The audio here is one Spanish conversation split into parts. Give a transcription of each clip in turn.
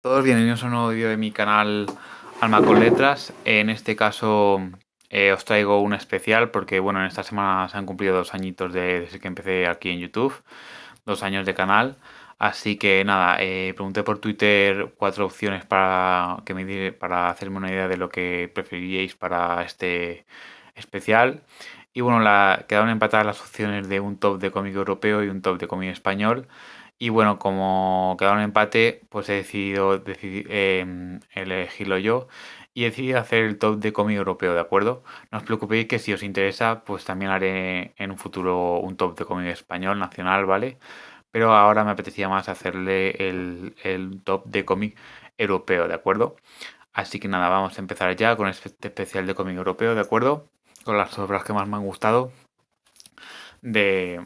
Todos bienvenidos a un nuevo vídeo de mi canal Alma con Letras. En este caso os traigo un especial porque bueno, en esta semana se han cumplido 2 añitos desde que empecé aquí en YouTube, 2 años de canal. Así que nada, pregunté por Twitter 4 opciones para hacerme una idea de lo que preferiríais para este especial. Y bueno, quedaron empatadas las opciones de un top de cómic europeo y un top de cómic español. Y bueno, como quedaron empate, pues he decidido elegirlo yo y he decidido hacer el top de cómic europeo, ¿de acuerdo? No os preocupéis que si os interesa, pues también haré en un futuro un top de cómic español, nacional, ¿vale? Pero ahora me apetecía más hacerle el top de cómic europeo, ¿de acuerdo? Así que nada, vamos a empezar ya con este especial de cómic europeo, ¿de acuerdo? Con las obras que más me han gustado de,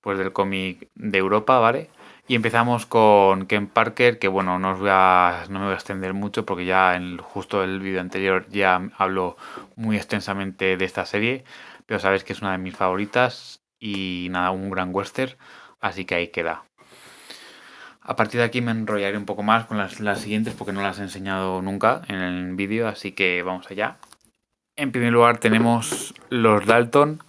pues del cómic de Europa, ¿vale? Y empezamos con Ken Parker, que bueno, no me voy a extender mucho porque ya en justo el vídeo anterior ya hablo muy extensamente de esta serie, pero sabéis que es una de mis favoritas y nada, un gran western, así que ahí queda. A partir de aquí me enrollaré un poco más con las siguientes porque no las he enseñado nunca en el vídeo, así que vamos allá. En primer lugar tenemos Los Dalton,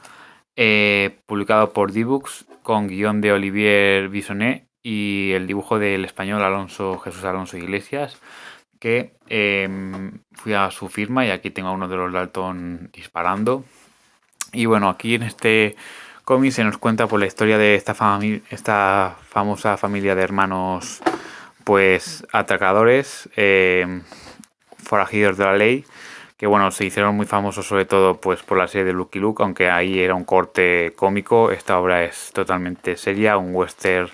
publicado por D-Books, con guión de Olivier Bissonet y el dibujo del español Jesús Alonso Iglesias, que fui a su firma y aquí tengo a uno de los Dalton disparando. Y bueno, aquí en este cómic se nos cuenta por la historia de esta famosa familia de hermanos, pues atracadores, forajidos de la ley, que bueno, se hicieron muy famosos sobre todo pues por la serie de Lucky Luke, aunque ahí era un corte cómico. Esta obra es totalmente seria, un western,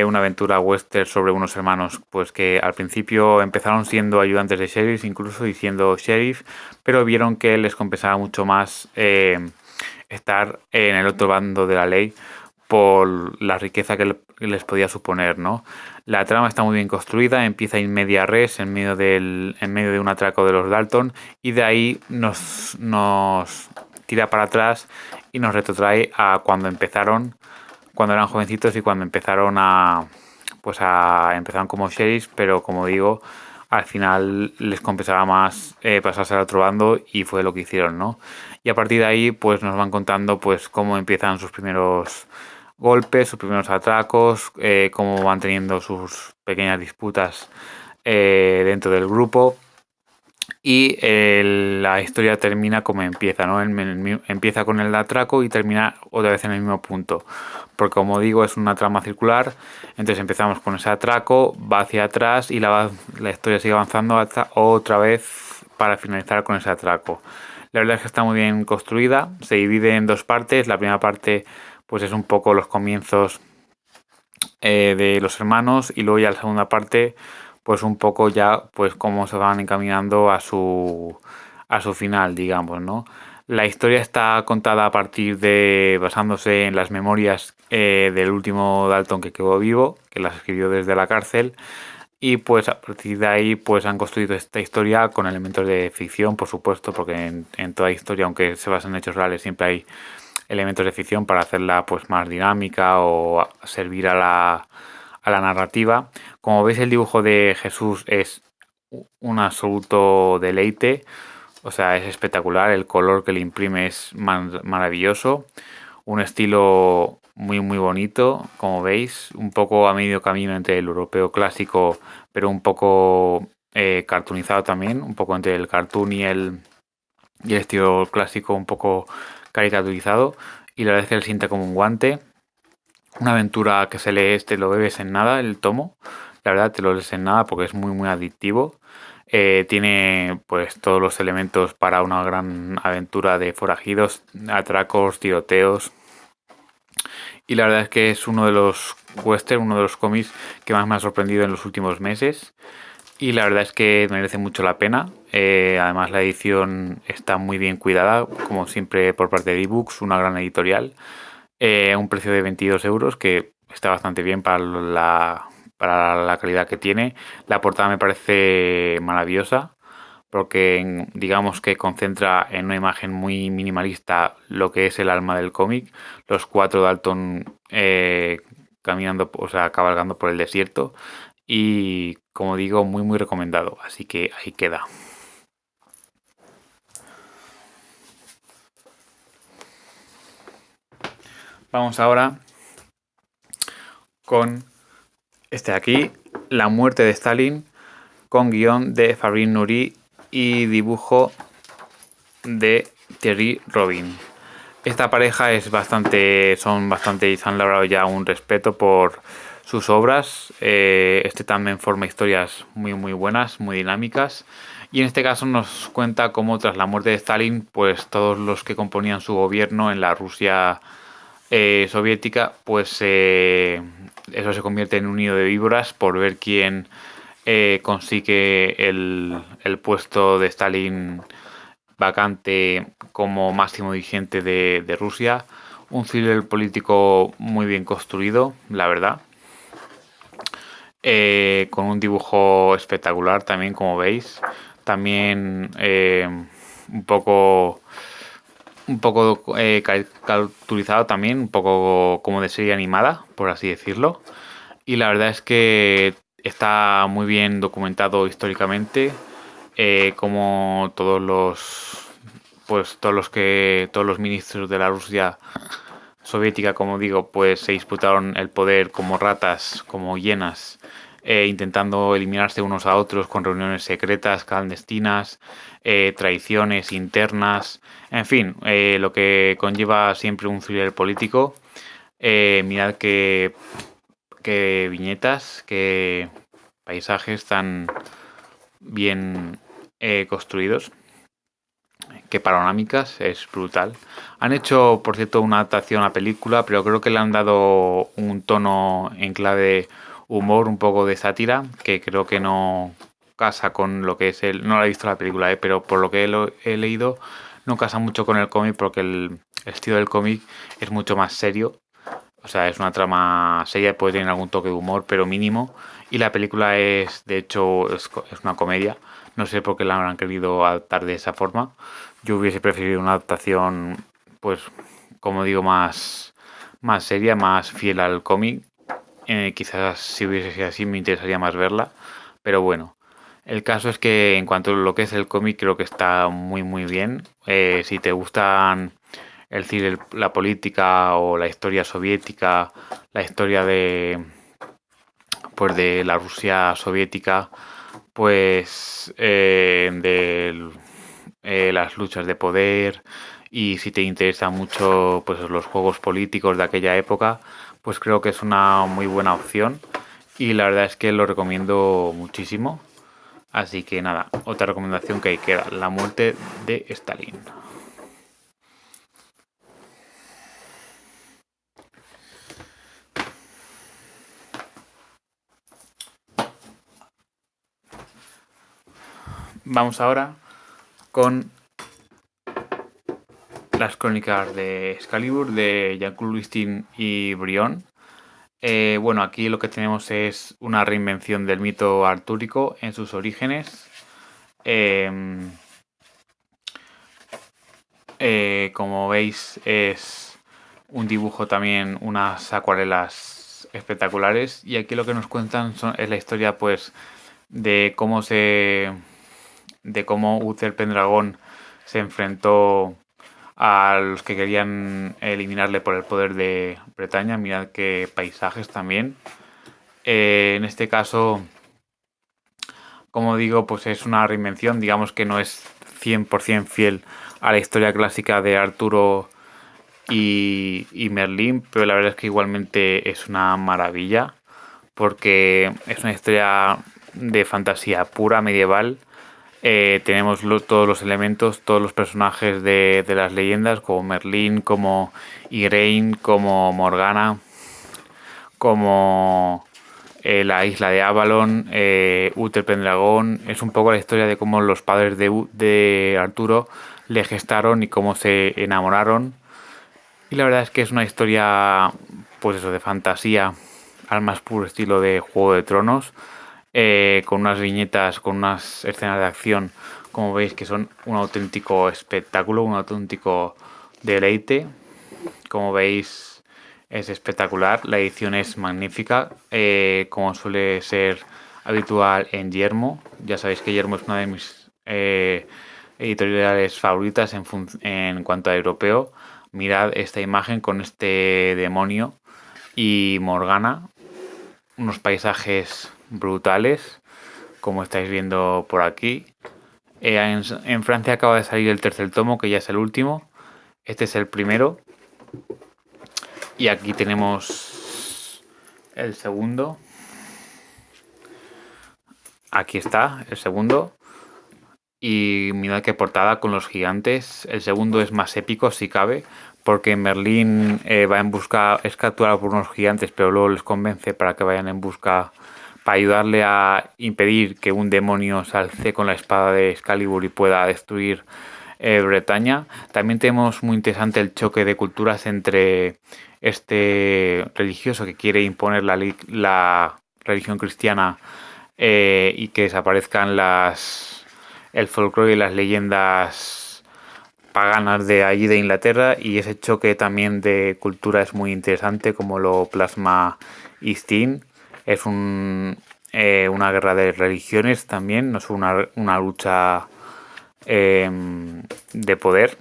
una aventura western sobre unos hermanos pues que al principio empezaron siendo ayudantes de sheriff, incluso y siendo sheriff, pero vieron que les compensaba mucho más estar en el otro bando de la ley por la riqueza que les podía suponer, ¿no? La trama está muy bien construida, empieza in media res, en medio de un atraco de los Dalton, y de ahí nos tira para atrás y nos retrotrae a cuando empezaron, cuando eran jovencitos y cuando empezaron empezaron como sheriffs, pero como digo, al final les compensaba más pasarse al otro bando y fue lo que hicieron, ¿no? Y a partir de ahí, pues nos van contando pues cómo empiezan sus primeros golpes, sus primeros atracos, cómo van teniendo sus pequeñas disputas dentro del grupo. Y la historia termina como empieza, ¿no? Empieza con el atraco y termina otra vez en el mismo punto. Porque como digo, es una trama circular. Entonces empezamos con ese atraco, va hacia atrás y la historia sigue avanzando hasta otra vez para finalizar con ese atraco. La verdad es que está muy bien construida. Se divide en dos partes. La primera parte pues es un poco los comienzos de los hermanos y luego ya la segunda parte pues un poco ya pues cómo se van encaminando a su final, digamos, ¿no? La historia está contada basándose en las memorias del último Dalton que quedó vivo, que las escribió desde la cárcel, y pues a partir de ahí pues han construido esta historia con elementos de ficción, por supuesto, porque en toda historia, aunque se basa en hechos reales, siempre hay elementos de ficción para hacerla pues más dinámica o servir a la narrativa. Como veis, el dibujo de Jesús es un absoluto deleite, o sea, es espectacular, el color que le imprime es maravilloso, un estilo muy muy bonito, como veis, un poco a medio camino entre el europeo clásico, pero un poco cartoonizado también, un poco entre el cartoon y el estilo clásico un poco caricaturizado, y la verdad es que le sienta como un guante. Una aventura que se lee, te lo bebes en nada, el tomo. La verdad, te lo lees en nada porque es muy, muy adictivo. Tiene pues todos los elementos para una gran aventura de forajidos, atracos, tiroteos. Y la verdad es que es uno de los western, uno de los cómics que más me ha sorprendido en los últimos meses. Y la verdad es que merece mucho la pena. Además la edición está muy bien cuidada, como siempre por parte de eBooks, una gran editorial. A un precio de 22 euros, que está bastante bien para la calidad que tiene. La portada me parece maravillosa, porque digamos que concentra en una imagen muy minimalista lo que es el alma del cómic. Los cuatro Dalton caminando, o sea, cabalgando por el desierto. y como digo, muy muy recomendado, así que ahí queda. Vamos ahora con este de aquí, La muerte de Stalin, con guión de Farin Nuri y dibujo de Thierry Robin. Esta pareja es son bastante y se han labrado ya un respeto por sus obras. Este también forma historias muy muy buenas, muy dinámicas. Y en este caso nos cuenta cómo tras la muerte de Stalin, pues todos los que componían su gobierno en la Rusia soviética, pues eso se convierte en un nido de víboras por ver quién consigue el puesto de Stalin vacante como máximo dirigente de Rusia. Un thriller político muy bien construido, la verdad. Con un dibujo espectacular también, como veis. También un poco caricaturizado también, un poco como de serie animada, por así decirlo. Y la verdad es que está muy bien documentado históricamente, como todos los ministros de la Rusia soviética, como digo, pues se disputaron el poder como ratas, como hienas, intentando eliminarse unos a otros con reuniones secretas, clandestinas, traiciones internas, en fin, lo que conlleva siempre un thriller político. Mirad qué viñetas, qué paisajes tan bien construidos, qué panorámicas, es brutal. Han hecho, por cierto, una adaptación a película, pero creo que le han dado un tono en clave humor, un poco de sátira, que creo que no casa con lo que es el... No la he visto la película, pero por lo que he leído, no casa mucho con el cómic porque el estilo del cómic es mucho más serio. O sea, es una trama seria, puede tener algún toque de humor, pero mínimo. Y la película es, de hecho, es una comedia. No sé por qué la habrán querido adaptar de esa forma. Yo hubiese preferido una adaptación, pues, como digo, más seria, más fiel al cómic. Quizás si hubiese sido así me interesaría más verla. Pero bueno, el caso es que en cuanto a lo que es el cómic, creo que está muy muy bien. Si te gustan el cine, la política o la historia soviética, la historia pues de la Rusia soviética, pues de las luchas de poder, y si te interesan mucho pues los juegos políticos de aquella época, pues creo que es una muy buena opción y la verdad es que lo recomiendo muchísimo. Así que nada, otra recomendación que queda, La muerte de Stalin. Vamos ahora con las crónicas de Excalibur de Jean-Claude Lustin y Brion. Bueno, aquí lo que tenemos es una reinvención del mito artúrico en sus orígenes. Como veis, es un dibujo también, unas acuarelas espectaculares. Y aquí lo que nos cuentan es la historia, pues, de cómo Uther Pendragón se enfrentó a los que querían eliminarle por el poder de Bretaña. Mirad qué paisajes también. En este caso, como digo, pues es una reinvención, digamos que no es 100% fiel a la historia clásica de Arturo y Merlín, pero la verdad es que igualmente es una maravilla, porque es una historia de fantasía pura medieval. Tenemos todos los elementos, todos los personajes de las leyendas, como Merlín, como Igraine, como Morgana, como la isla de Avalon, Uther Pendragón. Es un poco la historia de cómo los padres de Arturo le gestaron y cómo se enamoraron. Y la verdad es que es una historia, pues eso, de fantasía al más puro estilo de Juego de Tronos, con unas viñetas, con unas escenas de acción, como veis, que son un auténtico espectáculo, un auténtico deleite. Como veis, es espectacular, la edición es magnífica, como suele ser habitual en Yermo. Ya sabéis que Yermo es una de mis editoriales favoritas en cuanto a europeo. Mirad esta imagen con este demonio y Morgana, unos paisajes brutales, como estáis viendo por aquí. En Francia acaba de salir el tercer tomo, que ya es el último. Este es el primero. Y aquí tenemos el segundo. Aquí está el segundo. Y mirad qué portada con los gigantes. El segundo es más épico si cabe, porque Merlín va en busca, es capturado por unos gigantes, pero luego les convence para que vayan en busca, para ayudarle a impedir que un demonio se alce con la espada de Excalibur y pueda destruir Bretaña. También tenemos muy interesante el choque de culturas entre este religioso que quiere imponer la religión cristiana y que desaparezcan el folclore y las leyendas paganas de allí de Inglaterra, y ese choque también de cultura es muy interesante, como lo plasma Eastin. Es una guerra de religiones también, no es una lucha de poder.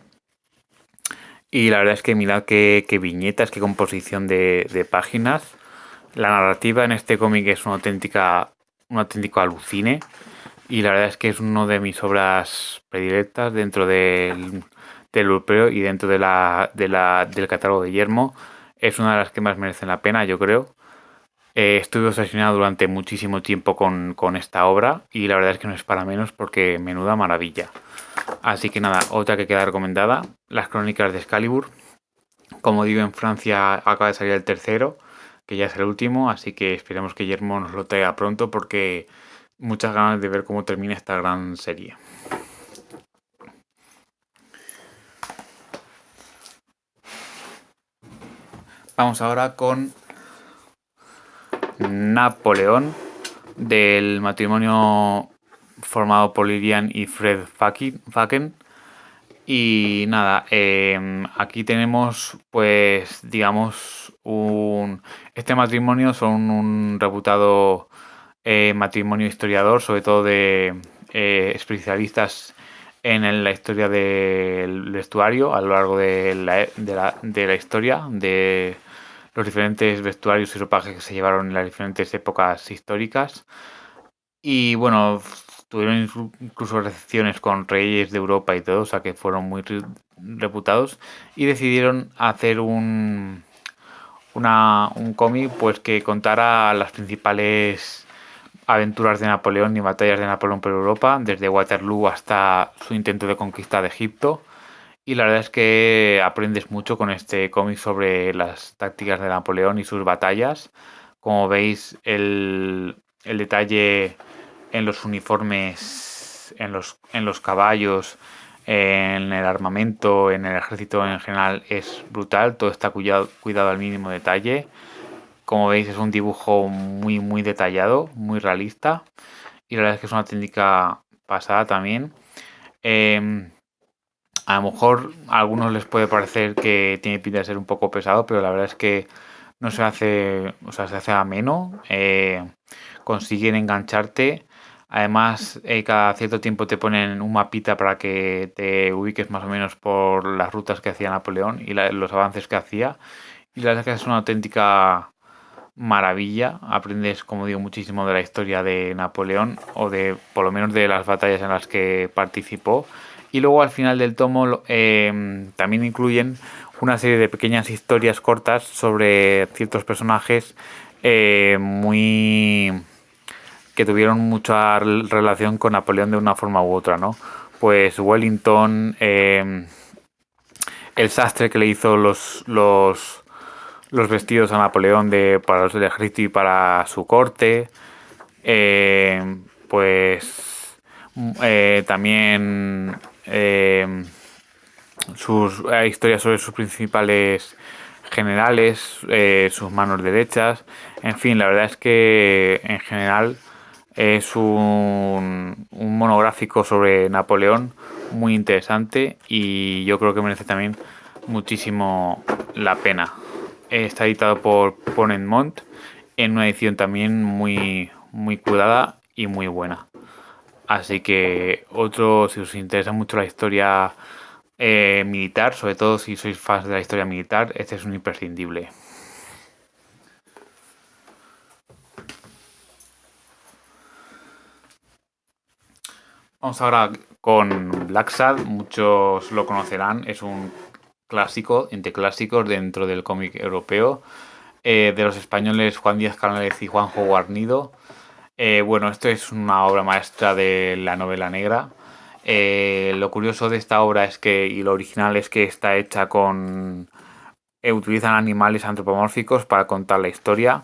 Y la verdad es que mirad qué viñetas, qué composición de páginas. La narrativa en este cómic es un auténtico alucine. Y la verdad es que es una de mis obras predilectas dentro del europeo y dentro del catálogo de Yermo. Es una de las que más merecen la pena, yo creo. Estuve obsesionado durante muchísimo tiempo con esta obra y la verdad es que no es para menos, porque menuda maravilla. Así que nada, otra que queda recomendada, Las Crónicas de Excalibur. Como digo, en Francia acaba de salir el tercero, que ya es el último, así que esperemos que Yermo nos lo traiga pronto, porque muchas ganas de ver cómo termina esta gran serie. Vamos ahora con Napoleón, del matrimonio formado por Lilian y Fred Faken. Y nada, aquí tenemos, pues, digamos, este matrimonio son un reputado matrimonio historiador, sobre todo de especialistas en la historia del vestuario a lo largo de la historia, de los diferentes vestuarios y ropajes que se llevaron en las diferentes épocas históricas. Y bueno, tuvieron incluso recepciones con reyes de Europa y todo, o sea que fueron muy reputados, y decidieron hacer un cómic, pues, que contara las principales aventuras de Napoleón y batallas de Napoleón por Europa, desde Waterloo hasta su intento de conquista de Egipto. Y la verdad es que aprendes mucho con este cómic sobre las tácticas de Napoleón y sus batallas. Como veis, el detalle en los uniformes, en los caballos, en el armamento, en el ejército en general, es brutal. Todo está cuidado al mínimo detalle. Como veis, es un dibujo muy detallado, muy realista. Y la verdad es que es una técnica pasada también. A lo mejor a algunos les puede parecer que tiene pinta de ser un poco pesado, pero la verdad es que no se hace, o sea, se hace ameno. Consiguen engancharte. Además, cada cierto tiempo te ponen un mapita para que te ubiques más o menos por las rutas que hacía Napoleón y los avances que hacía. Y la verdad es que es una auténtica maravilla. Aprendes, como digo, muchísimo de la historia de Napoleón, o de, por lo menos, de las batallas en las que participó. Y luego al final del tomo también incluyen una serie de pequeñas historias cortas sobre ciertos personajes muy que tuvieron mucha relación con Napoleón de una forma u otra, ¿no? Pues Wellington, el sastre que le hizo los vestidos a Napoleón para el ejército y para su corte, pues también sus historias sobre sus principales generales, sus manos derechas, en fin, la verdad es que en general es un monográfico sobre Napoleón muy interesante, y yo creo que merece también muchísimo la pena. Está editado por Ponent en una edición también muy, muy cuidada y muy buena. Así que si os interesa mucho la historia militar, sobre todo si sois fans de la historia militar, este es un imprescindible. Vamos ahora con Black Sad, muchos lo conocerán, es un clásico, entre clásicos dentro del cómic europeo, de los españoles Juan Díaz Canales y Juanjo Guarnido. Bueno, esto es una obra maestra de la novela negra. Lo curioso de esta obra es que, y lo original es que está hecha con... utilizan animales antropomórficos para contar la historia.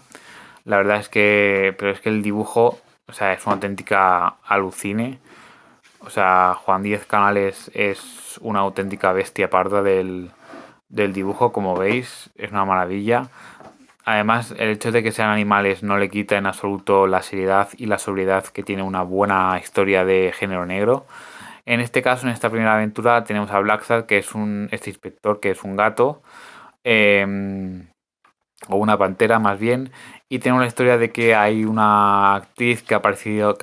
La verdad es que, pero es que el dibujo, o sea, es una auténtica alucine. O sea, Juan Díez Canales es una auténtica bestia parda del dibujo, como veis, es una maravilla. Además, el hecho de que sean animales no le quita en absoluto la seriedad y la sobriedad que tiene una buena historia de género negro. En este caso, en esta primera aventura, tenemos a Blacksad, que es este inspector, que es un gato, eh, o una pantera más bien, y tenemos la historia de que hay una actriz que ha aparecido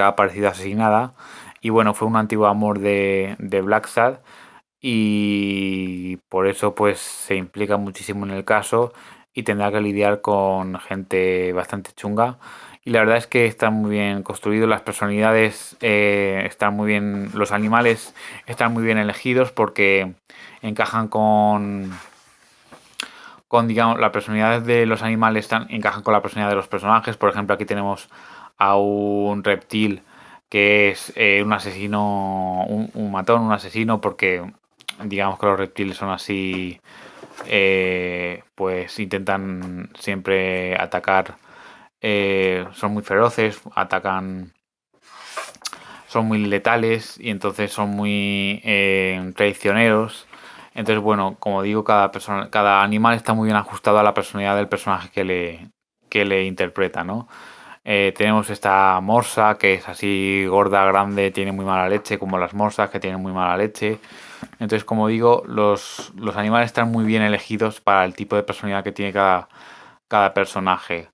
asesinada, y bueno, fue un antiguo amor de Blacksad, y por eso pues se implica muchísimo en el caso y tendrá que lidiar con gente bastante chunga. Y la verdad es que están muy bien construidos, las personalidades están muy bien, los animales están muy bien elegidos porque encajan con digamos, la personalidad de los animales encajan con la personalidad de los personajes. Por ejemplo, aquí tenemos a un reptil que es un asesino, un matón, un asesino, porque digamos que los reptiles son así, pues intentan siempre atacar, son muy feroces, atacan, son muy letales y entonces son muy traicioneros. Entonces, bueno, como digo, cada animal está muy bien ajustado a la personalidad del personaje que le interpreta, ¿no? Tenemos esta morsa que es así gorda, grande, tiene muy mala leche, como las morsas que tienen muy mala leche. Entonces, como digo, los animales están muy bien elegidos para el tipo de personalidad que tiene cada personaje.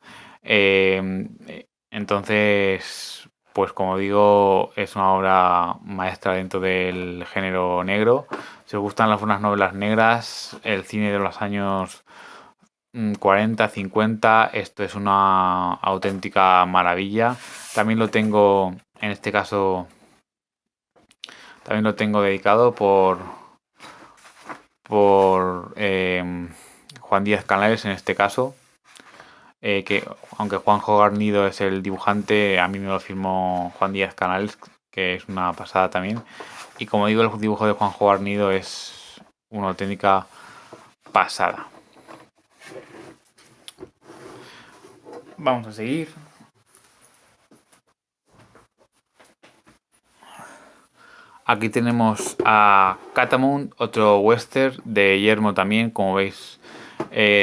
Entonces, pues como digo, es una obra maestra dentro del género negro. Si os gustan las buenas novelas negras, el cine de los años 40, 50, esto es una auténtica maravilla. También lo tengo, en este caso, también lo tengo dedicado por Juan Díaz Canales en este caso. Que aunque Juanjo Garnido es el dibujante, a mí me lo firmó Juan Díaz Canales, que es una pasada también. Y como digo, el dibujo de Juanjo Garnido es una auténtica pasada. Vamos a seguir. Aquí tenemos a Catamount, otro western de Yermo también, como veis.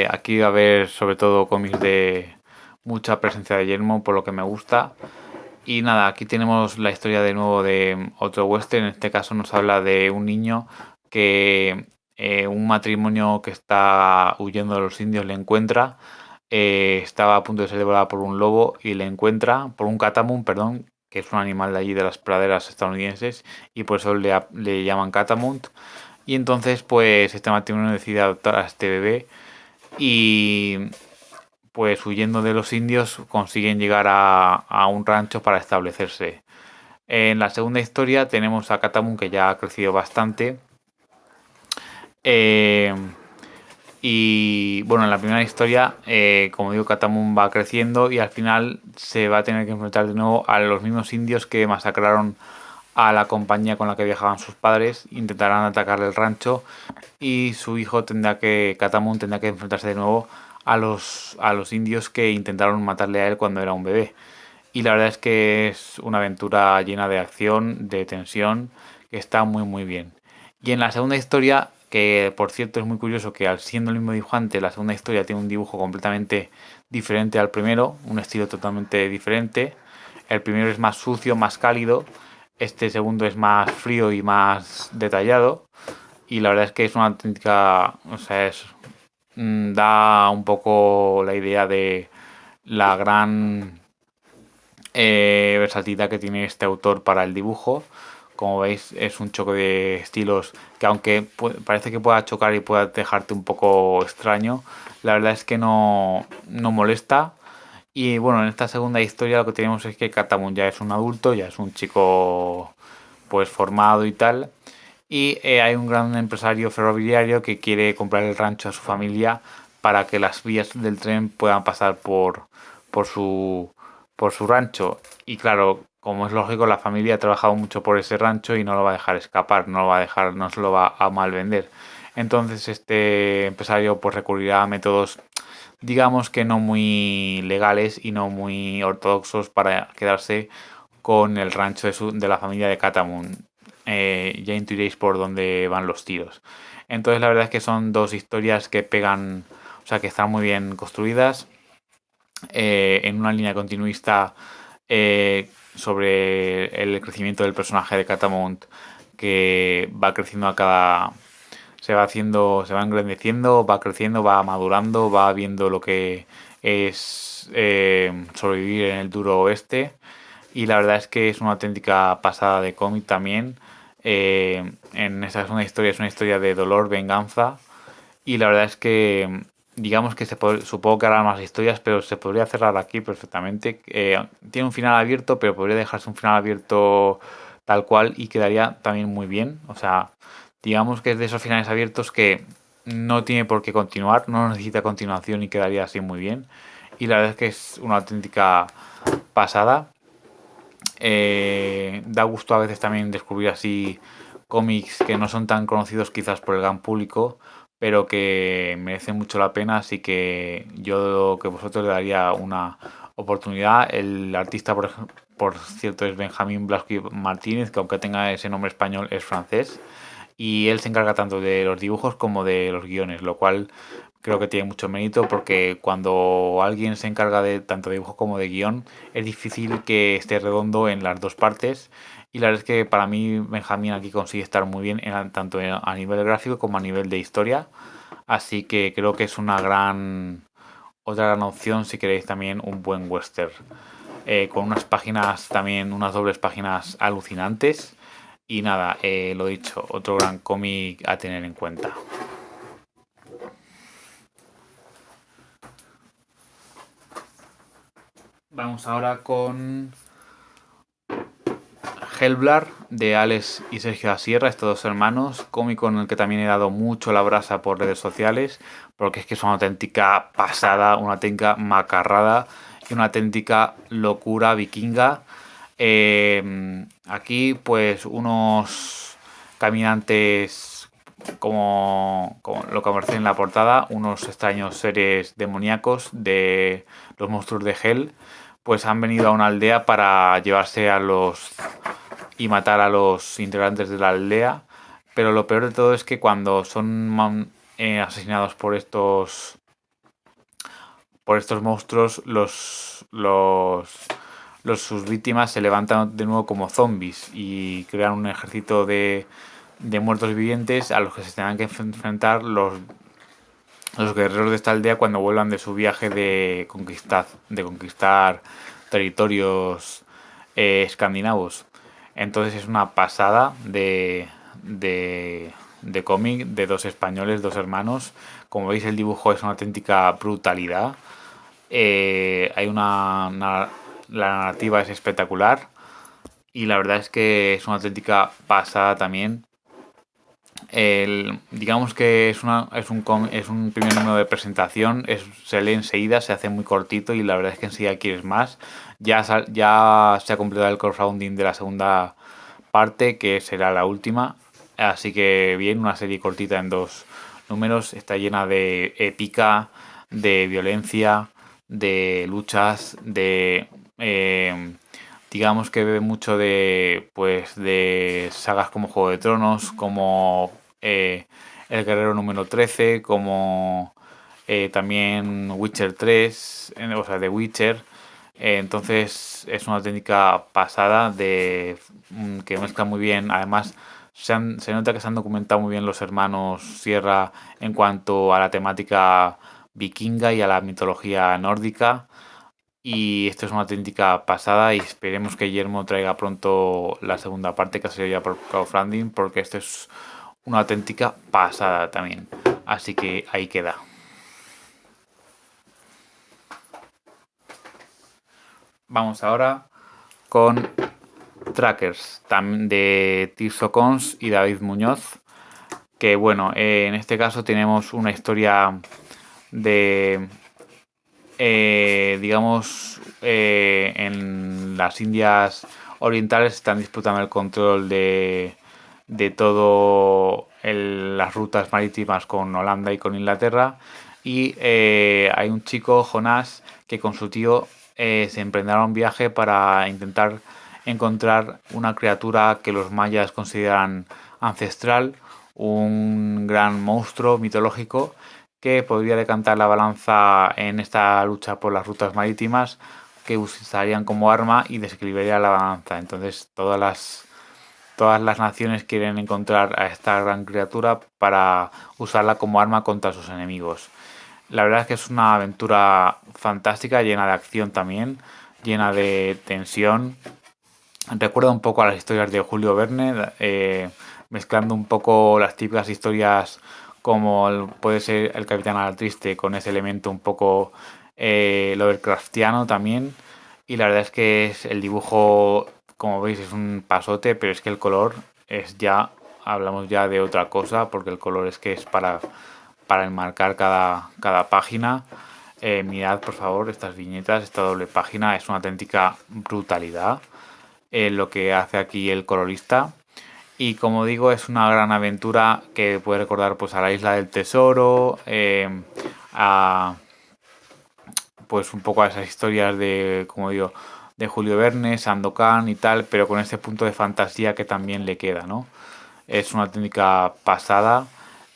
Aquí va a haber sobre todo cómics de mucha presencia de Yermo, por lo que me gusta. Y nada, aquí tenemos la historia de nuevo de otro western. En este caso nos habla de un niño que un matrimonio que está huyendo de los indios le encuentra. Estaba a punto de ser devorada por un lobo y le encuentra, por un catamount, perdón, que es un animal de allí de las praderas estadounidenses y por eso le llaman catamount. Y entonces pues este matrimonio decide adoptar a este bebé y pues huyendo de los indios consiguen llegar a un rancho para establecerse. En la segunda historia tenemos a Catamount que ya ha crecido bastante. Y bueno, en la primera historia, como digo, Catamount va creciendo y al final se va a tener que enfrentar de nuevo a los mismos indios que masacraron a la compañía con la que viajaban sus padres. Intentarán atacarle el rancho y su hijo Catamount tendrá que enfrentarse de nuevo a los indios que intentaron matarle a él cuando era un bebé. Y la verdad es que es una aventura llena de acción, de tensión, que está muy muy bien. Y en la segunda historia, que por cierto es muy curioso que al siendo el mismo dibujante, la segunda historia tiene un dibujo completamente diferente al primero, un estilo totalmente diferente. El primero es más sucio, más cálido, este segundo es más frío y más detallado. Y la verdad es que es una auténtica, o sea, es da un poco la idea de la gran versatilidad que tiene este autor para el dibujo. Como veis, es un choque de estilos que aunque parece que pueda chocar y pueda dejarte un poco extraño, la verdad es que no molesta. Y bueno, en esta segunda historia lo que tenemos es que Katamun ya es un adulto, ya es un chico pues formado y tal. Y hay un gran empresario ferroviario que quiere comprar el rancho a su familia para que las vías del tren puedan pasar por su, por su rancho. Y claro, como es lógico, la familia ha trabajado mucho por ese rancho y no lo va a dejar escapar, no lo va a dejar, no se lo va a mal vender. Entonces este empresario pues recurrirá a métodos digamos que no muy legales y no muy ortodoxos para quedarse con el rancho de la familia de Catamun. Ya intuiréis por dónde van los tiros. Entonces la verdad es que son dos historias que pegan, o sea, que están muy bien construidas, en una línea continuista sobre el crecimiento del personaje de Catamount que va creciendo a cada, se va engrandeciendo, va creciendo, va madurando, va viendo lo que es sobrevivir en el duro oeste. Y la verdad es que es una auténtica pasada de cómic también. En esta es una historia de dolor, venganza. Y la verdad es que, digamos que supongo que harán más historias, pero se podría cerrar aquí perfectamente. Tiene un final abierto, pero podría dejarse un final abierto tal cual y quedaría también muy bien. O sea, digamos que es de esos finales abiertos que no tiene por qué continuar, no necesita continuación y quedaría así muy bien. Y la verdad es que es una auténtica pasada. Da gusto a veces también descubrir así cómics que no son tan conocidos quizás por el gran público, pero que merecen mucho la pena, así que yo que vosotros le daría una oportunidad. El artista, por cierto, es Benjamín Blasco Martínez, que aunque tenga ese nombre español es francés, y él se encarga tanto de los dibujos como de los guiones, lo cual creo que tiene mucho mérito porque cuando alguien se encarga de tanto de dibujo como de guión es difícil que esté redondo en las dos partes y la verdad es que para mí Benjamín aquí consigue estar muy bien tanto a nivel gráfico como a nivel de historia, así que creo que es una otra gran opción si queréis también un buen western. Con unas páginas también, unas dobles páginas alucinantes. Y nada, lo dicho, otro gran cómic a tener en cuenta. Vamos ahora con Hellblar de Alex y Sergio Asierra, estos dos hermanos, cómico en el que también he dado mucho la brasa por redes sociales, porque es que es una auténtica pasada, una auténtica macarrada y una auténtica locura vikinga. Aquí pues unos caminantes como lo que aparece en la portada, unos extraños seres demoníacos de los monstruos de Hell, pues han venido a una aldea para llevarse a los y matar a los integrantes de la aldea. Pero lo peor de todo es que cuando son asesinados por estos monstruos, sus víctimas se levantan de nuevo como zombies y crean un ejército de muertos vivientes a los que se tendrán que enfrentar los guerreros de esta aldea cuando vuelvan de su viaje de conquistar territorios escandinavos. Entonces es una pasada de cómic de dos españoles, dos hermanos. Como veis el dibujo es una auténtica brutalidad. Hay la narrativa es espectacular y la verdad es que es una auténtica pasada también. Digamos que es un primer número de presentación, se lee enseguida, se hace muy cortito y la verdad es que enseguida quieres más. Ya se ha completado el crowdfunding de la segunda parte, que será la última. Así que bien, una serie cortita en dos números, está llena de épica, de violencia, de luchas, digamos que bebe mucho de sagas como Juego de Tronos, como El Guerrero número 13, como también Witcher 3, o sea, The Witcher. Entonces es una auténtica pasada que mezcla muy bien. Además, se nota que se han documentado muy bien los hermanos Sierra en cuanto a la temática vikinga y a la mitología nórdica. Y esto es una auténtica pasada y esperemos que Guillermo traiga pronto la segunda parte que ha salido ya por crowdfunding, porque esto es una auténtica pasada también. Así que ahí queda. Vamos ahora con Trackers, también de Tirso Cons y David Muñoz. Que bueno, en este caso tenemos una historia de, digamos, en las Indias Orientales están disputando el control de todo las rutas marítimas con Holanda y con Inglaterra. Y hay un chico, Jonás, que con su tío se emprenderá un viaje para intentar encontrar una criatura que los mayas consideran ancestral, un gran monstruo mitológico que podría decantar la balanza en esta lucha por las rutas marítimas, que usarían como arma y desequilibraría la balanza. Entonces todas las naciones quieren encontrar a esta gran criatura para usarla como arma contra sus enemigos. La verdad es que es una aventura fantástica, llena de acción también, llena de tensión. Recuerda un poco a las historias de Julio Verne, mezclando un poco las típicas historias como puede ser El Capitán Triste con ese elemento un poco Lovecraftiano también. Y la verdad es que el dibujo, como veis, es un pasote, pero es que el color es ya, hablamos ya de otra cosa, porque el color es que es para enmarcar cada página. Mirad por favor estas viñetas, esta doble página, es una auténtica brutalidad lo que hace aquí el colorista. Y como digo, es una gran aventura que puede recordar pues a la Isla del Tesoro, a pues un poco a esas historias de, como digo, de Julio Verne, Sandokan y tal, pero con ese punto de fantasía que también le queda, ¿no? Es una técnica pasada,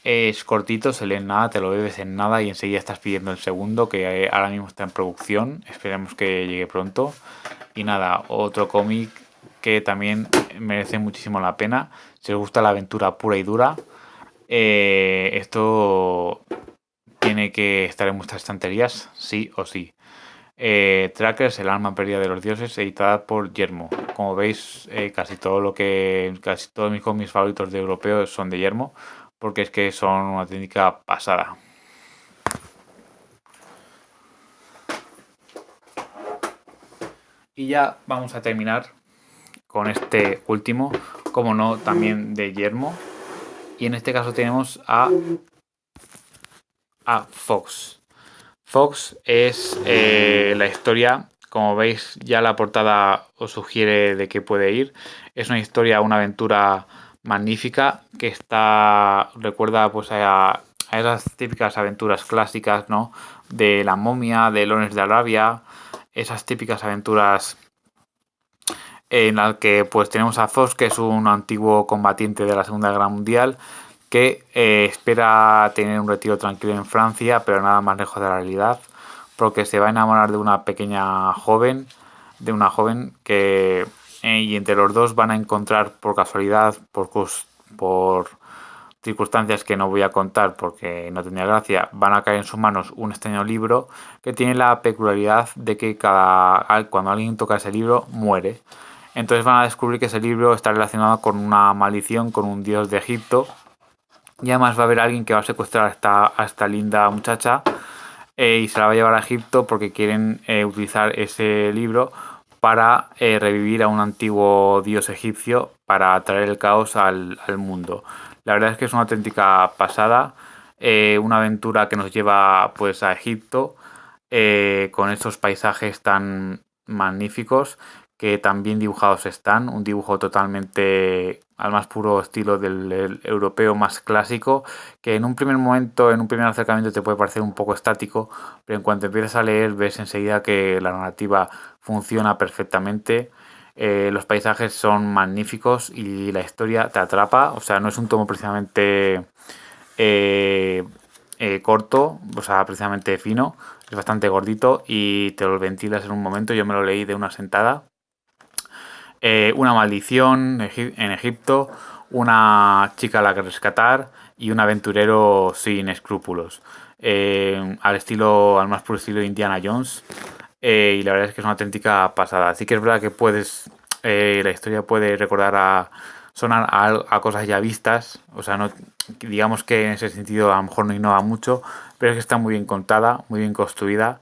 es cortito, se lee en nada, te lo bebes en nada y enseguida estás pidiendo el segundo, que ahora mismo está en producción, esperemos que llegue pronto. Y nada, otro cómic que también merece muchísimo la pena. Si os gusta la aventura pura y dura, esto tiene que estar en vuestras estanterías, sí o sí. Trackers, el alma perdida de los dioses, editada por Yermo. Como veis, casi todos mis cómics favoritos de europeos son de Yermo, porque es que son una técnica pasada. Y ya vamos a terminar con este último, como no, también de Yermo. Y en este caso tenemos a Fox. Fox es la historia, como veis ya la portada os sugiere de qué puede ir. Es una historia, una aventura magnífica que recuerda pues a esas típicas aventuras clásicas, ¿no? De la momia, de Lawrence de Arabia, esas típicas aventuras en las que pues tenemos a Fox, que es un antiguo combatiente de la Segunda Guerra Mundial, que espera tener un retiro tranquilo en Francia, pero nada más lejos de la realidad, porque se va a enamorar de una pequeña joven, que y entre los dos van a encontrar por casualidad, por circunstancias que no voy a contar porque no tenía gracia, van a caer en sus manos un extraño libro que tiene la peculiaridad de que cuando alguien toca ese libro muere. Entonces van a descubrir que ese libro está relacionado con una maldición, con un dios de Egipto. Y además va a haber alguien que va a secuestrar a esta linda muchacha y se la va a llevar a Egipto porque quieren utilizar ese libro para revivir a un antiguo dios egipcio para traer el caos al mundo. La verdad es que es una auténtica pasada, una aventura que nos lleva pues a Egipto con estos paisajes tan magníficos que tan bien dibujados están, un dibujo totalmente al más puro estilo del europeo más clásico, que en un primer momento, en un primer acercamiento te puede parecer un poco estático, pero en cuanto empiezas a leer ves enseguida que la narrativa funciona perfectamente. Los paisajes son magníficos y la historia te atrapa, o sea, no es un tomo precisamente corto, o sea, precisamente fino, es bastante gordito y te lo ventilas en un momento. Yo me lo leí de una sentada. Una maldición en Egipto, una chica a la que rescatar y un aventurero sin escrúpulos. Al más puro estilo de Indiana Jones. Y la verdad es que es una auténtica pasada. Así que es verdad que la historia puede recordar sonar a cosas ya vistas. O sea, no, digamos que en ese sentido a lo mejor no innova mucho, pero es que está muy bien contada, muy bien construida.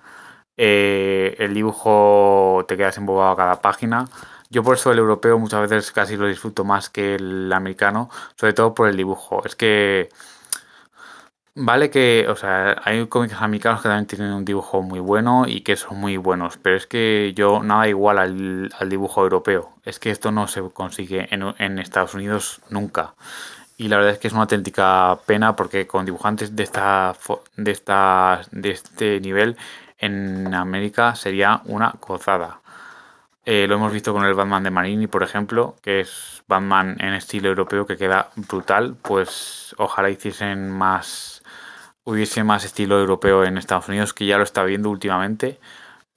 El dibujo te quedas embobado a cada página. Yo por eso el europeo muchas veces casi lo disfruto más que el americano, sobre todo por el dibujo. Es que vale que, o sea, hay cómics americanos que también tienen un dibujo muy bueno y que son muy buenos, pero es que yo nada igual al dibujo europeo. Es que esto no se consigue en Estados Unidos nunca. Y la verdad es que es una auténtica pena porque con dibujantes de este nivel en América sería una gozada. Lo hemos visto con el Batman de Marini, por ejemplo, que es Batman en estilo europeo que queda brutal. Pues ojalá hubiese más estilo europeo en Estados Unidos, que ya lo está viendo últimamente.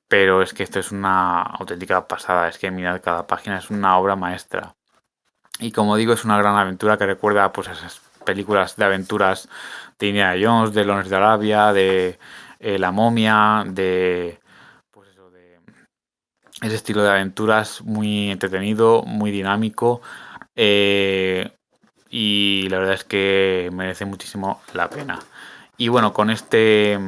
Pero es que esto es una auténtica pasada. Es que mirad, cada página es una obra maestra. Y como digo, es una gran aventura que recuerda pues a esas películas de aventuras de Indiana Jones, de Lawrence de Arabia, de La Momia, de pues eso, de ese estilo de aventuras muy entretenido, muy dinámico. eh, y la verdad es que merece muchísimo la pena. Y bueno, con este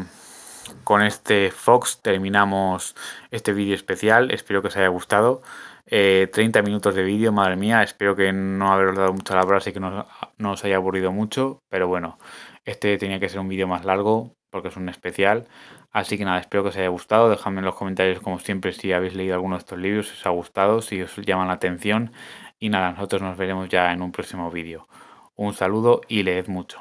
Fox terminamos este vídeo especial. Espero que os haya gustado. 30 minutos de vídeo, madre mía. Espero que no haberos dado mucha la brasa y que no os haya aburrido mucho. Pero bueno, este tenía que ser un vídeo más largo porque es un especial. Así que nada, espero que os haya gustado. Dejadme en los comentarios, como siempre, si habéis leído alguno de estos libros, si os ha gustado, si os llaman la atención. Y nada, nosotros nos veremos ya en un próximo vídeo. Un saludo y leed mucho.